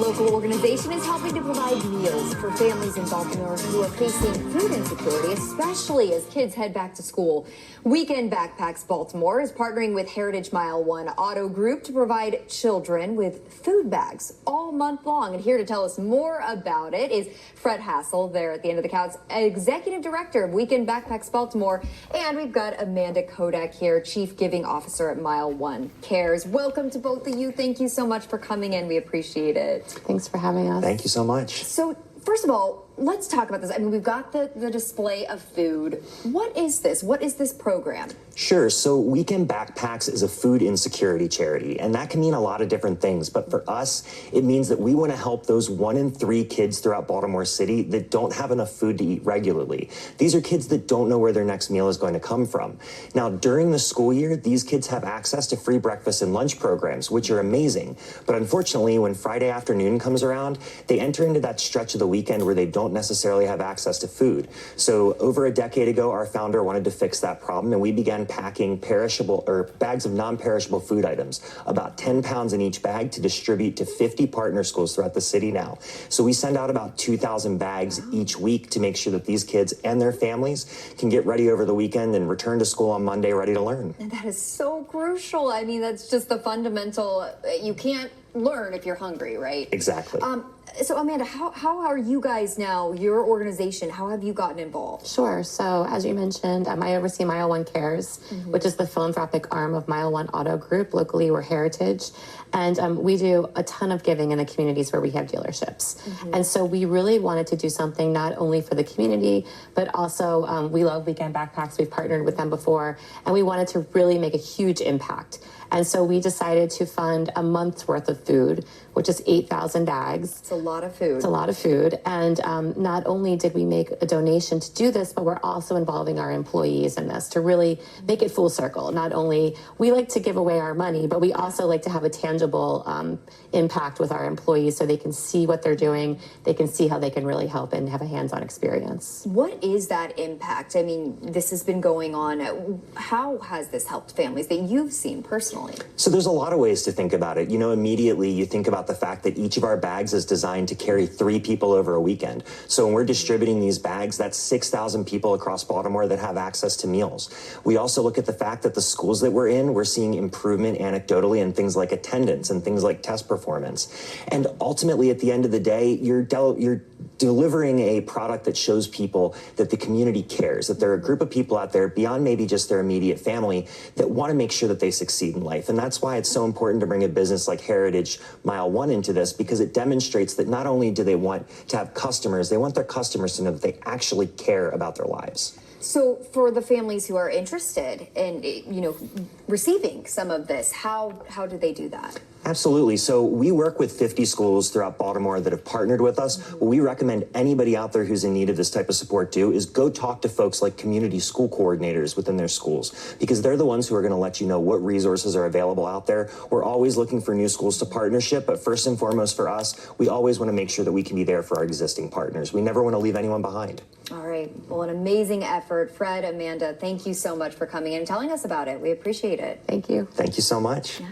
local organization is helping to provide meals for families in Baltimore who are facing food insecurity, especially as kids head back to school. Weekend Backpacks Baltimore is partnering with Heritage MileOne Auto Group to provide children with food bags all month long. And here to tell us more about it is Fred Hassell, there at the end of the couch, Executive Director of Weekend Backpacks Baltimore. And we've got Amanda Kodeck here, Chief Giving Officer at MileOne Cares. Welcome to both of you. Thank you so much for coming in. We appreciate it. Thanks for having us. Thank you so much. So, first of all, let's talk about this. I mean, we've got the display of food. What is this? What is this program? Sure. So Weekend Backpacks is a food insecurity charity, and that can mean a lot of different things. But for us, it means that we want to help those 1 in 3 kids throughout Baltimore City that don't have enough food to eat regularly. These are kids that don't know where their next meal is going to come from. Now, during the school year, these kids have access to free breakfast and lunch programs, which are amazing. But unfortunately, when Friday afternoon comes around, they enter into that stretch of the weekend where they don't necessarily have access to food. So over a decade ago, our founder wanted to fix that problem, and we began packing perishable or bags of non-perishable food items, about 10 pounds in each bag, to distribute to 50 partner schools throughout the city now. So we send out about 2,000 bags each week to make sure that these kids and their families can get ready over the weekend and return to school on Monday ready to learn. And that is so crucial. I mean, that's just the fundamental. You can't learn if you're hungry, right? Exactly. So Amanda, how are you guys now, your organization, how have you gotten involved? Sure. So as you mentioned, I oversee MileOne Cares, which is the philanthropic arm of MileOne Auto Group. Locally, we're Heritage. And we do a ton of giving in the communities where we have dealerships. And so we really wanted to do something not only for the community, but also we love Weekend Backpacks. We've partnered with them before, and we wanted to really make a huge impact. And so we decided to fund a month's worth of food, which is 8,000 bags. It's a lot of food. It's a lot of food. And not only did we make a donation to do this, but we're also involving our employees in this to really make it full circle. Not only we like to give away our money, but we also like to have a tangible impact with our employees so they can see what they're doing. They can see how they can really help and have a hands-on experience. What is that impact? I mean, this has been going on. How has this helped families that you've seen personally? So there's a lot of ways to think about it. You know, immediately you think about the fact that each of our bags is designed to carry 3 people over a weekend. So when we're distributing these bags, that's 6,000 people across Baltimore that have access to meals. We also look at the fact that the schools that we're in, we're seeing improvement anecdotally in things like attendance and things like test performance. And ultimately, at the end of the day, you're delivering a product that shows people that the community cares, that there are a group of people out there beyond maybe just their immediate family that want to make sure that they succeed in life. And that's why it's so important to bring a business like Heritage MileOne into this, because it demonstrates that not only do they want to have customers, they want their customers to know that they actually care about their lives. So for the families who are interested in, receiving some of this, how do they do that? Absolutely. So we work with 50 schools throughout Baltimore that have partnered with us. What we recommend anybody out there who's in need of this type of support do is go talk to folks like community school coordinators within their schools, because they're the ones who are going to let you know what resources are available out there. We're always looking for new schools to partnership, but first and foremost for us, we always want to make sure that we can be there for our existing partners. We never want to leave anyone behind. All right. Well, an amazing effort. Fred, Amanda, thank you so much for coming in and telling us about it. We appreciate it. Thank you. Thank you so much. Yeah.